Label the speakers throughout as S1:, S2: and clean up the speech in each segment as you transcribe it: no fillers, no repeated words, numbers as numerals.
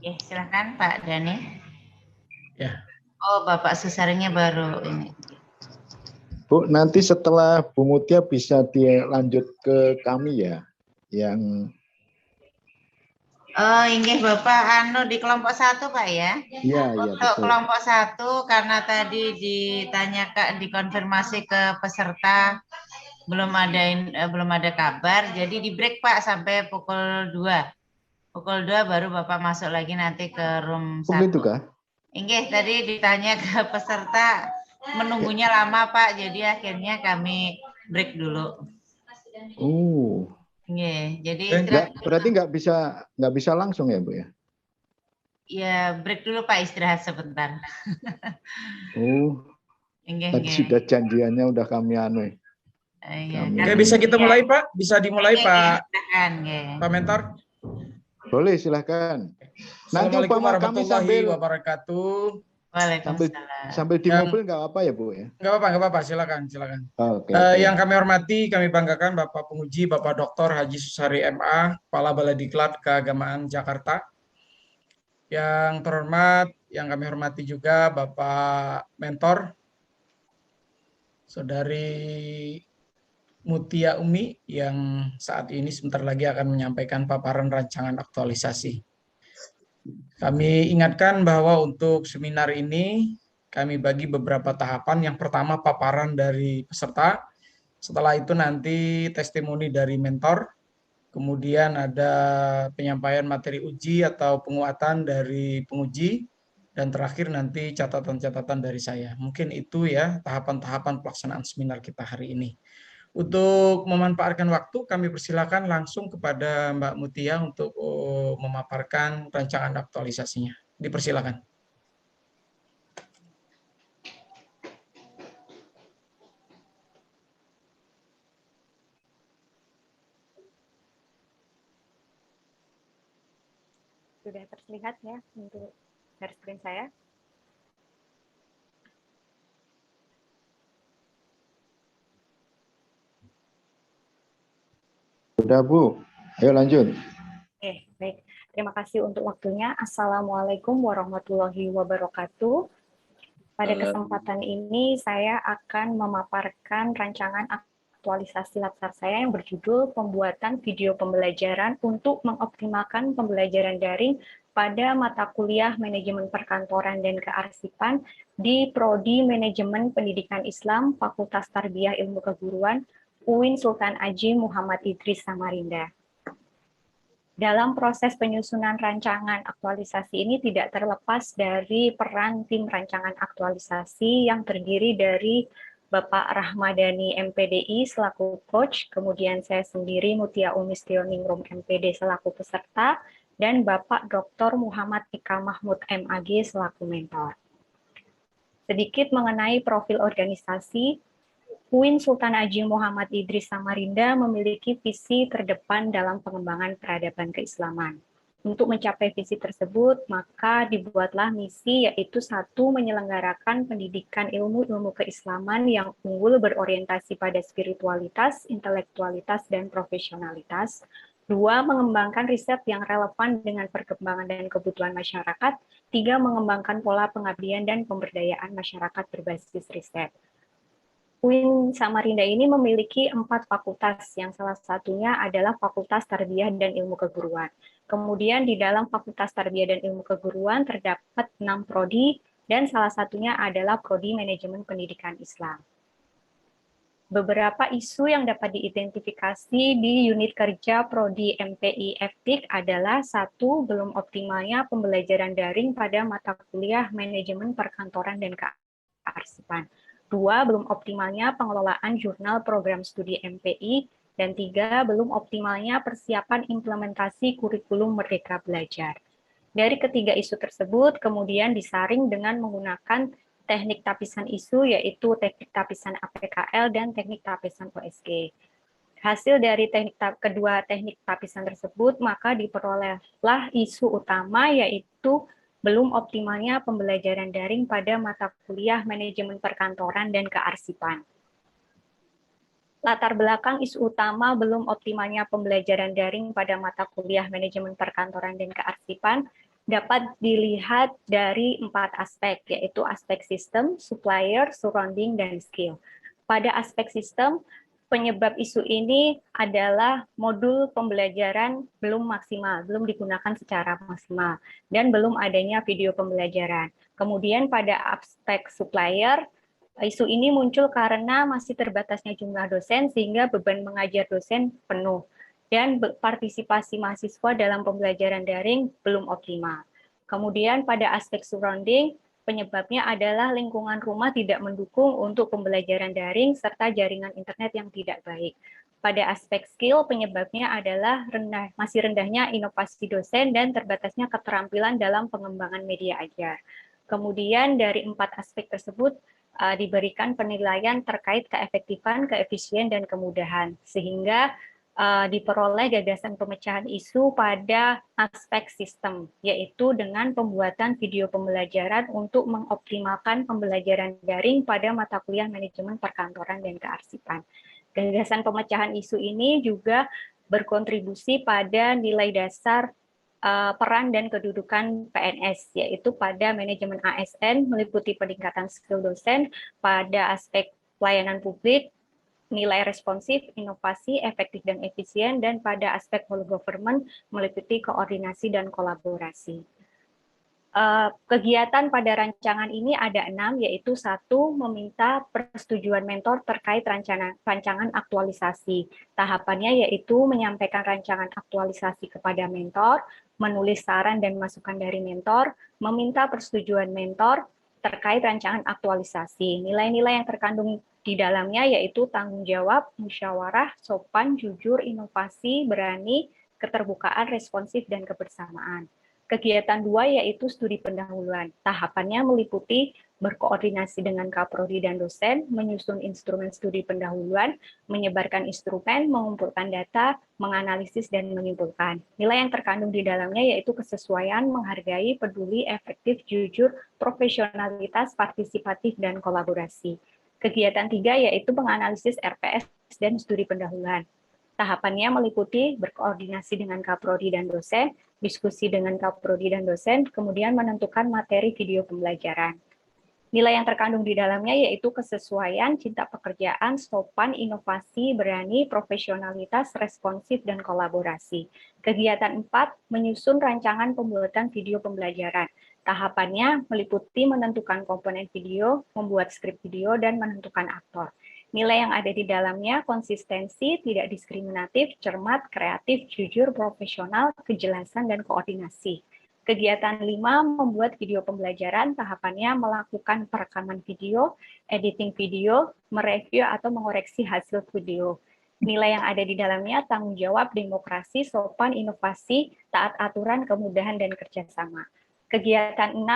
S1: Ya, silakan Pak Dhani.
S2: Ya.
S1: Oh, Bapak Susaringnya baru ini.
S3: Bu, nanti setelah Bu Mutia bisa dilanjut ke kami ya, yang
S1: Oh, inggih Bapak anu di kelompok 1 Pak ya.
S3: iya
S1: Untuk
S3: betul.
S1: kelompok 1 karena tadi ditanyakan dikonfirmasi ke peserta belum ada kabar, jadi di break Pak sampai pukul 2. Pukul 2 baru Bapak masuk lagi nanti ke room 1.
S3: Begitu kah?
S1: Inggih, tadi ditanya ke peserta menunggunya lama Pak, jadi akhirnya kami break dulu.
S3: Oh.
S1: Jadi
S3: berarti nggak bisa langsung ya Bu ya?
S1: Ya break dulu Pak, istirahat sebentar.
S3: Oh. Tadi sudah janjiannya udah kami anu.
S2: Oke, bisa kita mulai Pak? Bisa dimulai Pak? Pak Mentor?
S3: Boleh, silahkan. Nanti
S2: Assalamualaikum
S3: umpama kami
S2: warahmatullahi wabarakatuh.
S3: Sambil di mobil nggak apa ya Bu ya?
S2: Nggak apa-apa, silakan.
S3: Okay.
S2: Yang kami hormati, kami banggakan Bapak Penguji, Bapak Dr. Haji Susari MA, Kepala Balai Diklat Keagamaan Jakarta. Yang terhormat, yang kami hormati juga Bapak Mentor, Saudari Mutia Umi, yang saat ini sebentar lagi akan menyampaikan paparan rancangan aktualisasi. Kami ingatkan bahwa untuk seminar ini kami bagi beberapa tahapan. Yang pertama paparan dari peserta, setelah itu nanti testimoni dari mentor, kemudian ada penyampaian materi uji atau penguatan dari penguji, dan terakhir nanti catatan-catatan dari saya. Mungkin itu ya tahapan-tahapan pelaksanaan seminar kita hari ini. Untuk memanfaatkan waktu, kami persilakan langsung kepada Mbak Mutia untuk memaparkan rancangan aktualisasinya. Dipersilakan.
S4: Sudah terlihat ya untuk share screen saya.
S3: Sudah Bu, ayo lanjut.
S4: Baik. Terima kasih untuk waktunya. Assalamualaikum warahmatullahi wabarakatuh. Pada kesempatan ini saya akan memaparkan rancangan aktualisasi latsar saya yang berjudul Pembuatan Video Pembelajaran untuk Mengoptimalkan Pembelajaran Daring pada mata kuliah Manajemen Perkantoran dan Kearsipan di Prodi Manajemen Pendidikan Islam Fakultas Tarbiyah Ilmu Keguruan UIN Sultan Haji Muhammad Idris Samarinda. Dalam proses penyusunan rancangan aktualisasi ini tidak terlepas dari peran tim rancangan aktualisasi yang terdiri dari Bapak Rahmadani MPDI selaku coach, kemudian saya sendiri Mutia Umistioningrum MPD selaku peserta, dan Bapak Dr. Muhammad Ika Mahmud MAG selaku mentor. Sedikit mengenai profil organisasi, UIN Sultan Haji Muhammad Idris Samarinda memiliki visi terdepan dalam pengembangan peradaban keislaman. Untuk mencapai visi tersebut, maka dibuatlah misi, yaitu 1. Menyelenggarakan pendidikan ilmu-ilmu keislaman yang unggul berorientasi pada spiritualitas, intelektualitas, dan profesionalitas. 2. Mengembangkan riset yang relevan dengan perkembangan dan kebutuhan masyarakat. 3. Mengembangkan pola pengabdian dan pemberdayaan masyarakat berbasis riset. UIN Samarinda ini memiliki 4 fakultas, yang salah satunya adalah Fakultas Tarbiyah dan Ilmu Keguruan. Kemudian di dalam Fakultas Tarbiyah dan Ilmu Keguruan terdapat 6 prodi, dan salah satunya adalah Prodi Manajemen Pendidikan Islam. Beberapa isu yang dapat diidentifikasi di unit kerja Prodi MPI FTIK adalah 1. Belum optimalnya pembelajaran daring pada mata kuliah Manajemen Perkantoran dan Kearsipan. 2. Belum optimalnya pengelolaan jurnal program studi MPI. Dan 3. Belum optimalnya persiapan implementasi kurikulum Merdeka Belajar. Dari ketiga isu tersebut, kemudian disaring dengan menggunakan teknik tapisan isu, yaitu teknik tapisan APKL dan teknik tapisan OSG. Hasil dari kedua teknik tapisan tersebut, maka diperolehlah isu utama, yaitu belum optimalnya pembelajaran daring pada mata kuliah Manajemen Perkantoran dan Kearsipan. latar belakang isu utama belum optimalnya pembelajaran daring pada mata kuliah manajemen perkantoran dan kearsipan dapat dilihat dari 4 aspek, yaitu aspek sistem, supplier, surrounding, dan skill. Pada aspek sistem, penyebab isu ini adalah modul pembelajaran belum maksimal, belum digunakan secara maksimal, dan belum adanya video pembelajaran. Kemudian pada aspek supplier, isu ini muncul karena masih terbatasnya jumlah dosen sehingga beban mengajar dosen penuh dan partisipasi mahasiswa dalam pembelajaran daring belum optimal. Kemudian pada aspek surrounding, penyebabnya adalah lingkungan rumah tidak mendukung untuk pembelajaran daring serta jaringan internet yang tidak baik. Pada aspek skill, penyebabnya adalah masih rendahnya inovasi dosen dan terbatasnya keterampilan dalam pengembangan media ajar. Kemudian dari 4 aspek tersebut, diberikan penilaian terkait keefektifan, keefisien, dan kemudahan, sehingga diperoleh gagasan pemecahan isu pada aspek sistem, yaitu dengan pembuatan video pembelajaran untuk mengoptimalkan pembelajaran daring pada mata kuliah manajemen perkantoran dan kearsipan. Gagasan pemecahan isu ini juga berkontribusi pada nilai dasar peran dan kedudukan PNS, yaitu pada manajemen ASN meliputi peningkatan skill dosen, pada aspek pelayanan publik, nilai responsif, inovasi, efektif dan efisien, dan pada aspek whole government meliputi koordinasi dan kolaborasi. Kegiatan pada rancangan ini ada 6, yaitu 1, meminta persetujuan mentor terkait rancangan aktualisasi. Tahapannya yaitu menyampaikan rancangan aktualisasi kepada mentor, menulis saran dan masukan dari mentor, meminta persetujuan mentor terkait rancangan aktualisasi. Nilai-nilai yang terkandung di dalamnya yaitu tanggung jawab, musyawarah, sopan, jujur, inovasi, berani, keterbukaan, responsif, dan kebersamaan. Kegiatan 2 yaitu studi pendahuluan. Tahapannya meliputi berkoordinasi dengan kaprodi dan dosen, menyusun instrumen studi pendahuluan, menyebarkan instrumen, mengumpulkan data, menganalisis, dan menyimpulkan. Nilai yang terkandung di dalamnya yaitu kesesuaian, menghargai, peduli, efektif, jujur, profesionalitas, partisipatif, dan kolaborasi. Kegiatan 3 yaitu menganalisis RPS dan studi pendahuluan. Tahapannya meliputi berkoordinasi dengan kaprodi dan dosen, diskusi dengan kaprodi dan dosen, kemudian menentukan materi video pembelajaran. Nilai yang terkandung di dalamnya yaitu kesesuaian, cinta pekerjaan, sopan, inovasi, berani, profesionalitas, responsif, dan kolaborasi. Kegiatan 4, menyusun rancangan pembuatan video pembelajaran. Tahapannya meliputi menentukan komponen video, membuat skrip video, dan menentukan aktor. Nilai yang ada di dalamnya konsistensi, tidak diskriminatif, cermat, kreatif, jujur, profesional, kejelasan, dan koordinasi. Kegiatan 5, membuat video pembelajaran, tahapannya melakukan perekaman video, editing video, mereview atau mengoreksi hasil video. Nilai yang ada di dalamnya tanggung jawab, demokrasi, sopan, inovasi, taat aturan, kemudahan, dan kerjasama. Kegiatan 6,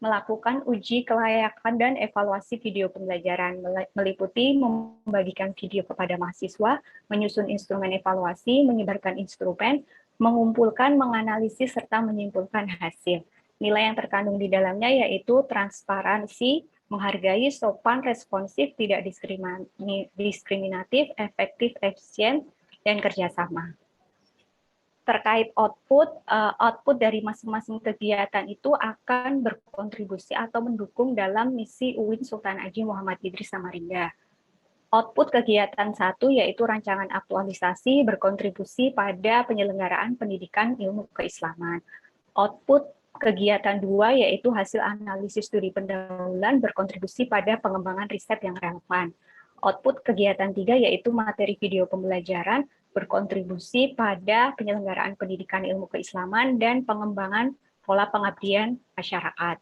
S4: melakukan uji kelayakan dan evaluasi video pembelajaran, meliputi membagikan video kepada mahasiswa, menyusun instrumen evaluasi, menyebarkan instrumen, mengumpulkan, menganalisis, serta menyimpulkan hasil. Nilai yang terkandung di dalamnya yaitu transparansi, menghargai, sopan, responsif, tidak diskriminatif, efektif, efisien, dan kerjasama. Terkait output dari masing-masing kegiatan itu akan berkontribusi atau mendukung dalam misi UIN Sultan Haji Muhammad Idris Samarinda. Output kegiatan 1 yaitu rancangan aktualisasi berkontribusi pada penyelenggaraan pendidikan ilmu keislaman. Output kegiatan 2 yaitu hasil analisis studi pendahuluan berkontribusi pada pengembangan riset yang relevan. Output kegiatan 3 yaitu materi video pembelajaran berkontribusi pada penyelenggaraan pendidikan ilmu keislaman dan pengembangan pola pengabdian masyarakat.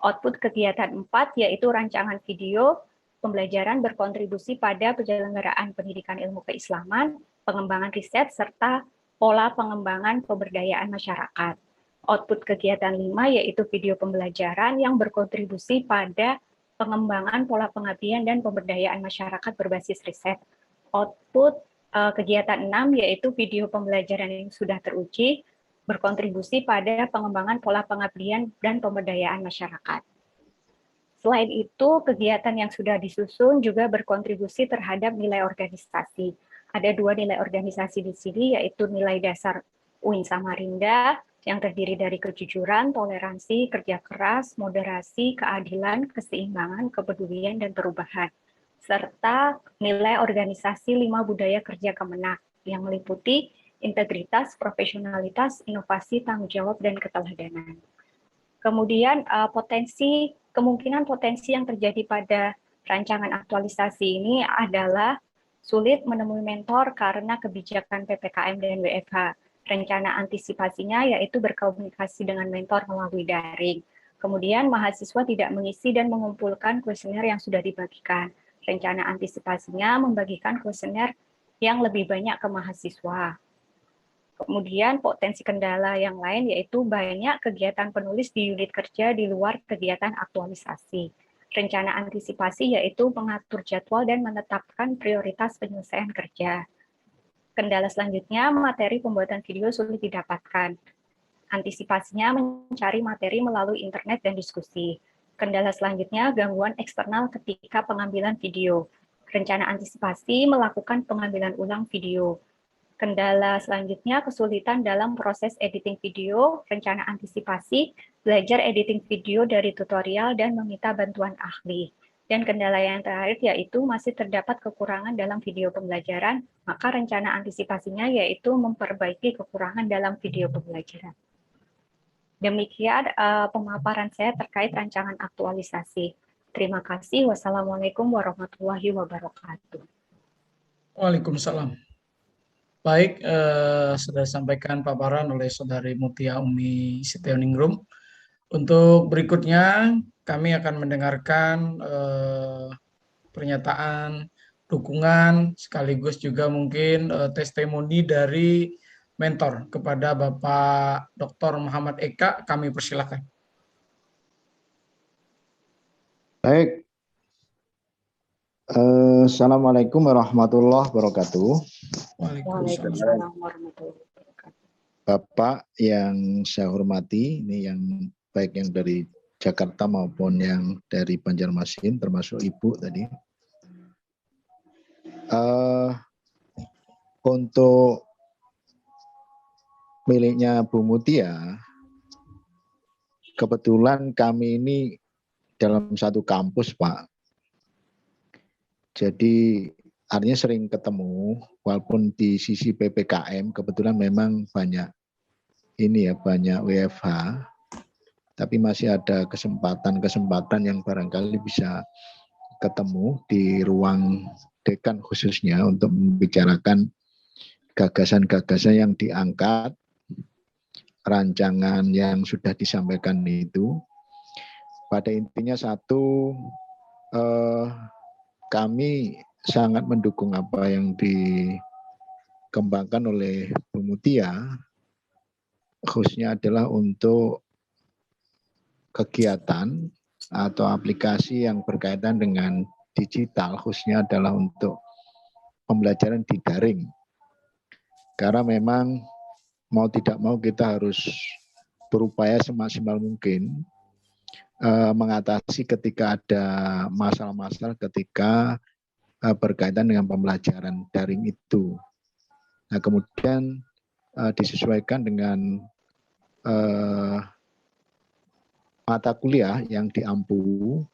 S4: Output kegiatan 4 yaitu rancangan video pembelajaran berkontribusi pada penyelenggaraan pendidikan ilmu keislaman, pengembangan riset, serta pola pengembangan pemberdayaan masyarakat. Output kegiatan 5 yaitu video pembelajaran yang berkontribusi pada pengembangan pola pengabdian dan pemberdayaan masyarakat berbasis riset. Output kegiatan 6 yaitu video pembelajaran yang sudah teruji berkontribusi pada pengembangan pola pengabdian dan pemberdayaan masyarakat. Selain itu, kegiatan yang sudah disusun juga berkontribusi terhadap nilai organisasi. Ada 2 nilai organisasi di sini, yaitu nilai dasar UIN Samarinda yang terdiri dari kejujuran, toleransi, kerja keras, moderasi, keadilan, keseimbangan, kepedulian, dan perubahan. Serta nilai organisasi 5 budaya kerja Kemenak yang meliputi integritas, profesionalitas, inovasi, tanggung jawab, dan keteladanan. Kemudian kemungkinan potensi yang terjadi pada rancangan aktualisasi ini adalah sulit menemui mentor karena kebijakan PPKM dan WFH. Rencana antisipasinya yaitu berkomunikasi dengan mentor melalui daring. Kemudian mahasiswa tidak mengisi dan mengumpulkan kuesioner yang sudah dibagikan. Rencana antisipasinya membagikan kuesioner yang lebih banyak ke mahasiswa. Kemudian potensi kendala yang lain yaitu banyak kegiatan penulis di unit kerja di luar kegiatan aktualisasi. Rencana antisipasi yaitu mengatur jadwal dan menetapkan prioritas penyelesaian kerja. Kendala selanjutnya, materi pembuatan video sulit didapatkan. Antisipasinya mencari materi melalui internet dan diskusi. Kendala selanjutnya, gangguan eksternal ketika pengambilan video. Rencana antisipasi melakukan pengambilan ulang video. Kendala selanjutnya, kesulitan dalam proses editing video, rencana antisipasi, belajar editing video dari tutorial, dan meminta bantuan ahli. Dan kendala yang terakhir yaitu masih terdapat kekurangan dalam video pembelajaran, maka rencana antisipasinya yaitu memperbaiki kekurangan dalam video pembelajaran. Demikian pemaparan saya terkait rancangan aktualisasi. Terima kasih. Wassalamualaikum warahmatullahi wabarakatuh.
S2: Waalaikumsalam. Baik, sudah disampaikan paparan oleh Saudari Mutia Umi Setianingrum. Untuk berikutnya, kami akan mendengarkan pernyataan dukungan sekaligus juga mungkin testimoni dari mentor kepada Bapak Dr. Muhammad Eka. Kami persilakan.
S3: Baik. Assalamualaikum warahmatullahi wabarakatuh.
S4: Waalaikumsalam warahmatullahi wabarakatuh.
S3: Bapak yang saya hormati, ini yang baik yang dari Jakarta maupun yang dari Banjarmasin, termasuk Ibu tadi. Untuk miliknya Bu Mutia, kebetulan kami ini dalam satu kampus, Pak. Jadi artinya sering ketemu, walaupun di sisi PPKM kebetulan memang banyak banyak WFH, tapi masih ada kesempatan yang barangkali bisa ketemu di ruang dekan khususnya untuk membicarakan gagasan-gagasan yang diangkat, rancangan yang sudah disampaikan itu. Pada intinya satu, kami sangat mendukung apa yang dikembangkan oleh Bu Mutia, khususnya adalah untuk kegiatan atau aplikasi yang berkaitan dengan digital, khususnya adalah untuk pembelajaran di daring. Karena memang mau tidak mau kita harus berupaya semaksimal mungkin mengatasi ketika ada masalah-masalah ketika berkaitan dengan pembelajaran daring itu. Nah, kemudian disesuaikan dengan mata kuliah yang diampu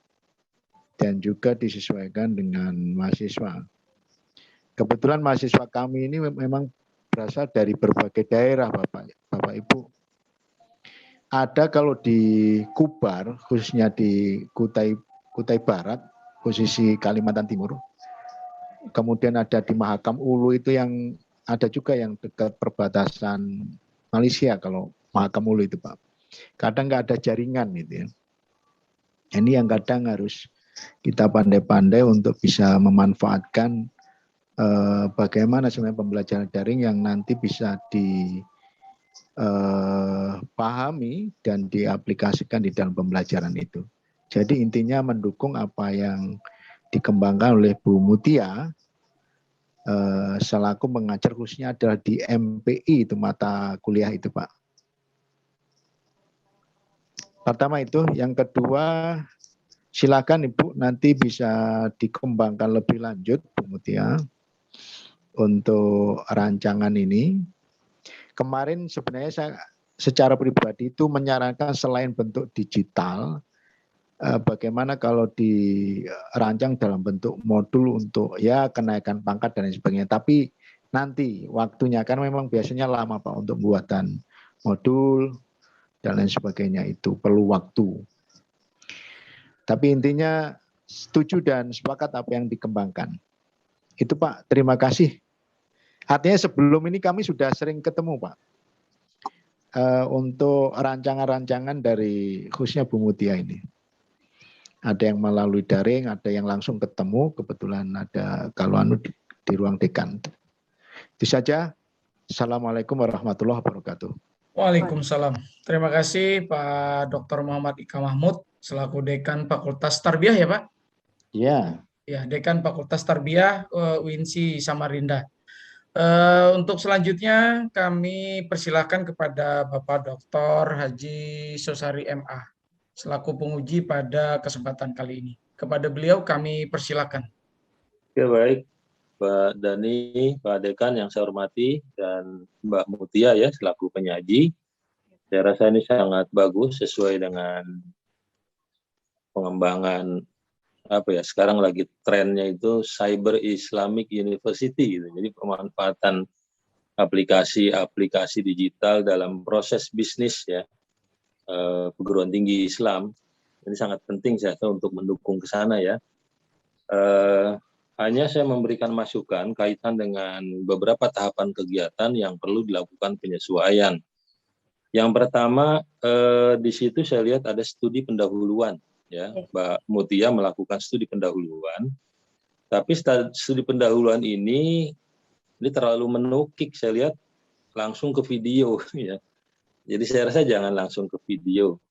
S3: dan juga disesuaikan dengan mahasiswa. Kebetulan mahasiswa kami ini memang berasal dari berbagai daerah, Bapak Ibu. Ada kalau di Kubar, khususnya di Kutai Barat, posisi Kalimantan Timur. Kemudian ada di Mahakam Ulu itu yang ada juga yang dekat perbatasan Malaysia kalau Mahakam Ulu itu, Pak. Kadang nggak ada jaringan gitu ya. Ini yang kadang harus kita pandai-pandai untuk bisa memanfaatkan bagaimana sebenarnya pembelajaran daring yang nanti bisa dipahami dan diaplikasikan di dalam pembelajaran itu. Jadi intinya mendukung apa yang dikembangkan oleh Bu Mutia selaku mengajar khususnya adalah di MPI itu mata kuliah itu, Pak. Pertama itu, yang kedua Silakan Ibu, nanti bisa dikembangkan lebih lanjut Bu Mutia untuk rancangan ini. Kemarin sebenarnya saya secara pribadi itu menyarankan selain bentuk digital, bagaimana kalau dirancang dalam bentuk modul untuk ya kenaikan pangkat dan lain sebagainya. Tapi nanti waktunya kan memang biasanya lama Pak untuk buatan modul dan lain sebagainya, itu perlu waktu. Tapi intinya setuju dan sepakat apa yang dikembangkan. Itu Pak, terima kasih. Artinya sebelum ini kami sudah sering ketemu Pak. Untuk rancangan-rancangan dari khususnya Bu Mutia ini. Ada yang melalui daring, ada yang langsung ketemu, kebetulan ada kalau di ruang dekan. Itu saja. Assalamualaikum warahmatullahi wabarakatuh.
S2: Waalaikumsalam. Terima kasih Pak Dr. Muhammad Ika Mahmud selaku Dekan Fakultas Tarbiyah ya Pak?
S3: Ya.
S2: Ya, Dekan Fakultas Tarbiyah UINSI Samarinda. Untuk selanjutnya kami persilahkan kepada Bapak Dr. Haji Sosari MA selaku penguji pada kesempatan kali ini. Kepada beliau kami persilahkan.
S5: Oke, baik Pak Dani, Pak Dekan yang saya hormati, dan Mbak Mutia ya selaku penyaji. Saya rasa ini sangat bagus sesuai dengan pengembangan sekarang lagi trennya itu Cyber Islamic University gitu. Jadi pemanfaatan aplikasi aplikasi digital dalam proses bisnis ya perguruan tinggi Islam. Ini sangat penting saya untuk mendukung ke sana ya. Hanya saya memberikan masukan kaitan dengan beberapa tahapan kegiatan yang perlu dilakukan penyesuaian. Yang pertama di situ saya lihat ada studi pendahuluan. Ya, Mbak Mutia melakukan studi pendahuluan, tapi studi pendahuluan ini terlalu menukik, saya lihat langsung ke video, ya. Jadi saya rasa jangan langsung ke video.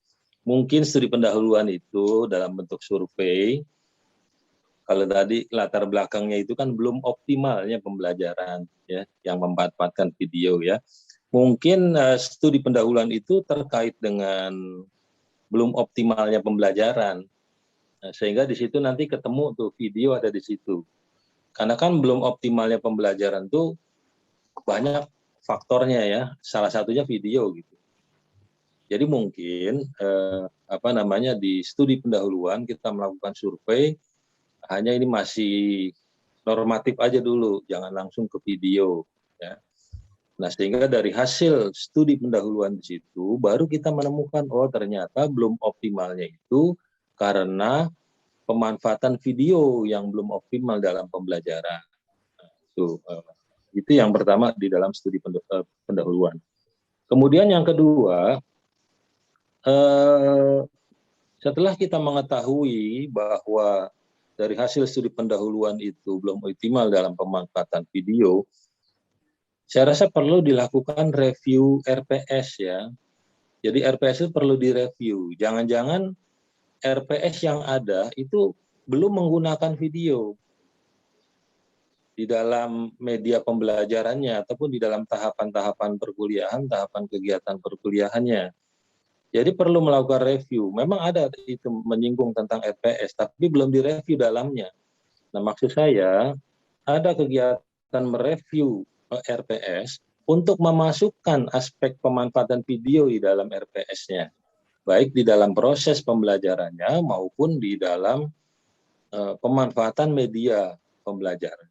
S5: Mungkin studi pendahuluan itu dalam bentuk survei. Kalau tadi latar belakangnya itu kan belum optimalnya pembelajaran, ya, yang memanfaatkan video, ya. Mungkin studi pendahuluan itu terkait dengan belum optimalnya pembelajaran, sehingga di situ nanti ketemu tuh video ada di situ. Karena kan belum optimalnya pembelajaran tuh banyak faktornya ya, salah satunya video gitu. Jadi mungkin di studi pendahuluan kita melakukan survei, hanya ini masih normatif aja dulu, jangan langsung ke video. Ya. Nah, sehingga dari hasil studi pendahuluan di situ, baru kita menemukan, oh ternyata belum optimalnya itu karena pemanfaatan video yang belum optimal dalam pembelajaran. Nah, itu yang pertama di dalam studi pendahuluan. Kemudian yang kedua, setelah kita mengetahui bahwa dari hasil studi pendahuluan itu belum optimal dalam pemanfaatan video, saya rasa perlu dilakukan review RPS ya. Jadi RPS itu perlu direview. Jangan-jangan RPS yang ada itu belum menggunakan video di dalam media pembelajarannya ataupun di dalam tahapan-tahapan perkuliahan, tahapan kegiatan perkuliahannya. Jadi perlu melakukan review. Memang ada itu menyinggung tentang RPS, tapi belum direview dalamnya. Nah, maksud saya ada kegiatan mereview RPS untuk memasukkan aspek pemanfaatan video di dalam RPS-nya, baik di dalam proses pembelajarannya maupun di dalam pemanfaatan media pembelajaran.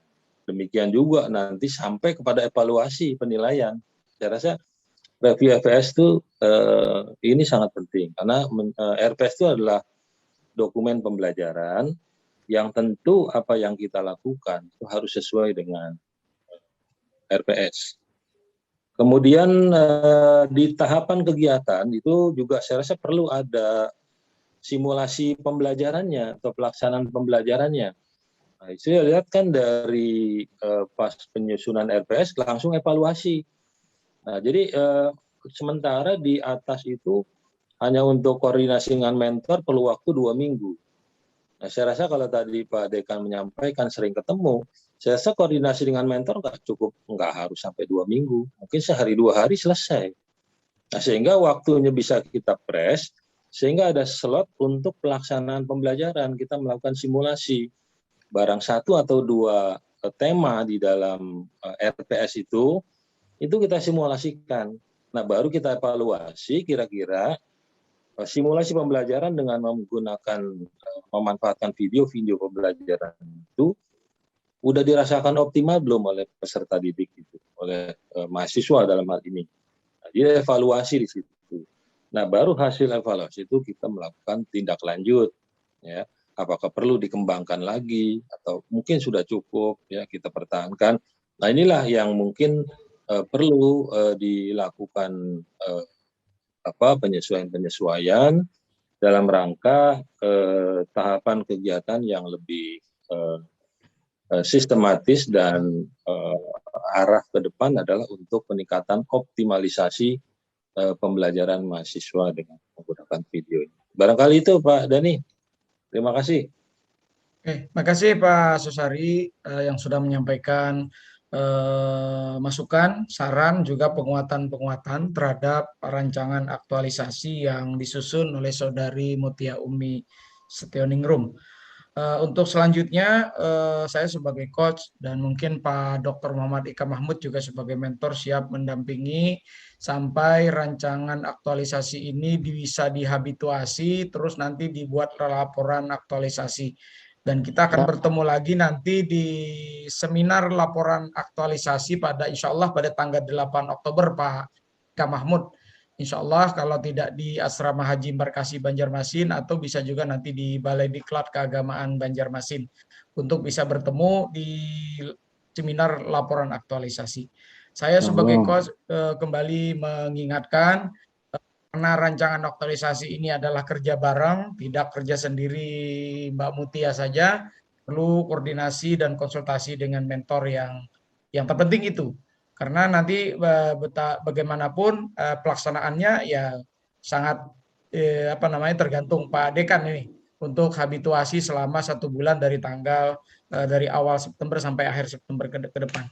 S5: Demikian juga nanti sampai kepada evaluasi penilaian. Saya rasa review RPS itu ini sangat penting karena RPS itu adalah dokumen pembelajaran yang tentu apa yang kita lakukan itu harus sesuai dengan RPS. Kemudian di tahapan kegiatan itu juga saya rasa perlu ada simulasi pembelajarannya atau pelaksanaan pembelajarannya. Nah, saya lihat kan dari pas penyusunan RPS langsung evaluasi. Nah, jadi sementara di atas itu hanya untuk koordinasi dengan mentor perlu waktu 2 minggu. Nah, saya rasa kalau tadi Pak Dekan menyampaikan sering ketemu, saya rasa koordinasi dengan mentor nggak harus sampai 2 minggu, mungkin sehari 2 hari selesai. Nah, sehingga waktunya bisa kita press sehingga ada slot untuk pelaksanaan pembelajaran. Kita melakukan simulasi. Barang satu atau dua tema di dalam RPS itu kita simulasikan. Nah, baru kita evaluasi kira-kira simulasi pembelajaran dengan memanfaatkan video pembelajaran itu udah dirasakan optimal belum oleh peserta didik itu, oleh mahasiswa dalam hal ini. Nah, dia evaluasi di situ. Nah, baru hasil evaluasi itu kita melakukan tindak lanjut, ya. Apakah perlu dikembangkan lagi atau mungkin sudah cukup, ya, kita pertahankan. Nah, inilah yang mungkin perlu dilakukan penyesuaian dalam rangka tahapan kegiatan yang lebih sistematis, dan arah ke depan adalah untuk peningkatan optimalisasi pembelajaran mahasiswa dengan menggunakan video ini. Barangkali itu Pak Dhani. Terima kasih.
S2: Oke, makasih Pak Susari yang sudah menyampaikan masukan, saran, juga penguatan-penguatan terhadap rancangan aktualisasi yang disusun oleh Saudari Mutia Umi Setioningrum. Untuk selanjutnya, saya sebagai coach dan mungkin Pak Dr. Muhammad Ika Mahmud juga sebagai mentor siap mendampingi sampai rancangan aktualisasi ini bisa dihabituasi, terus nanti dibuat laporan aktualisasi. Dan kita akan bertemu lagi nanti di seminar laporan aktualisasi pada insya Allah pada tanggal 8 Oktober Pak Ika Mahmud. Insya Allah kalau tidak di Asrama Haji Embarkasi Banjarmasin, atau bisa juga nanti di Balai Diklat Keagamaan Banjarmasin, untuk bisa bertemu di seminar laporan aktualisasi. Saya sebagai coach kembali mengingatkan, karena rancangan aktualisasi ini adalah kerja bareng, tidak kerja sendiri Mbak Mutia saja, perlu koordinasi dan konsultasi dengan mentor yang terpenting itu. Karena nanti bagaimanapun pelaksanaannya ya sangat tergantung Pak Dekan ini untuk habituasi selama 1 bulan dari dari awal September sampai akhir September ke depan.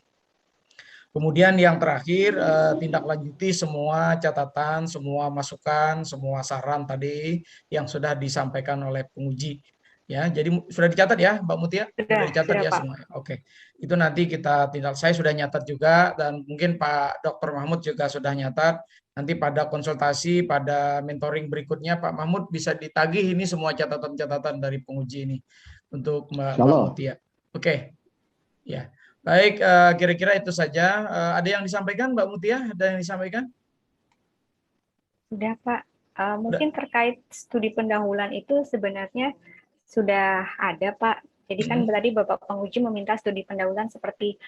S2: Kemudian yang terakhir, tindak lanjuti semua catatan, semua masukan, semua saran tadi yang sudah disampaikan oleh penguji. Ya, jadi sudah dicatat ya, Mbak Mutia? Sudah dicatat ya
S4: Pak.
S2: semua. Oke, itu nanti kita tindak. Saya sudah nyatat juga, dan mungkin Pak Dr. Mahmud juga sudah nyatat. Nanti pada konsultasi, pada mentoring berikutnya, Pak Mahmud bisa ditagih ini semua catatan-catatan dari penguji ini untuk Mbak Mutia. Oke, ya. Baik, kira-kira itu saja. Ada yang disampaikan, Mbak Mutia? Ada yang disampaikan?
S4: Sudah, Pak. Mungkin terkait studi pendahuluan itu sebenarnya sudah ada, Pak. Jadi kan tadi Bapak penguji meminta studi pendahuluan seperti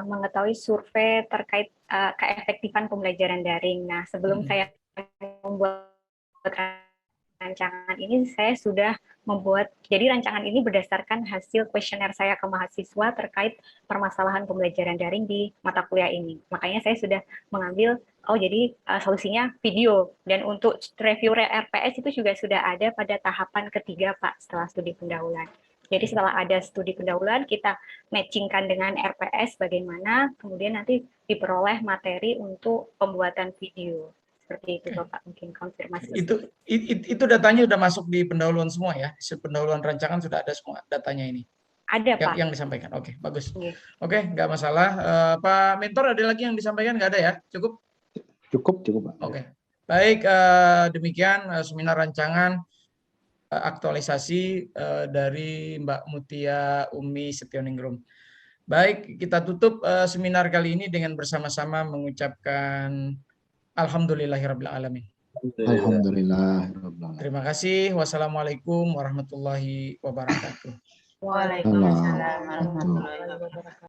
S4: mengetahui survei terkait keefektifan pembelajaran daring. Nah, sebelum saya membuat rancangan ini, saya sudah membuat, jadi rancangan ini berdasarkan hasil kuesioner saya ke mahasiswa terkait permasalahan pembelajaran daring di mata kuliah ini. Makanya saya sudah mengambil, jadi solusinya video. Dan untuk review RPS itu juga sudah ada pada tahapan ketiga, Pak, setelah studi pendahuluan. Jadi setelah ada studi pendahuluan, kita matchingkan dengan RPS bagaimana, kemudian nanti diperoleh materi untuk pembuatan video. Seperti itu, Bapak, mungkin konfirmasi.
S2: Itu datanya sudah masuk di pendahuluan semua ya? Pendahuluan rancangan sudah ada semua datanya ini?
S4: Ada, Pak.
S2: Yang disampaikan, oke, bagus. Oke, nggak masalah. Pak Mentor, ada lagi yang disampaikan? Nggak ada ya? Cukup?
S3: Cukup, Pak.
S2: Oke. Baik, demikian seminar rancangan aktualisasi dari Mbak Mutia Umi Setioningrum. Baik, kita tutup seminar kali ini dengan bersama-sama mengucapkan Alhamdulillahirabbil alamin.
S3: Alhamdulillah.
S2: Terima kasih. Wassalamualaikum warahmatullahi wabarakatuh.
S1: Waalaikumsalam warahmatullahi wabarakatuh.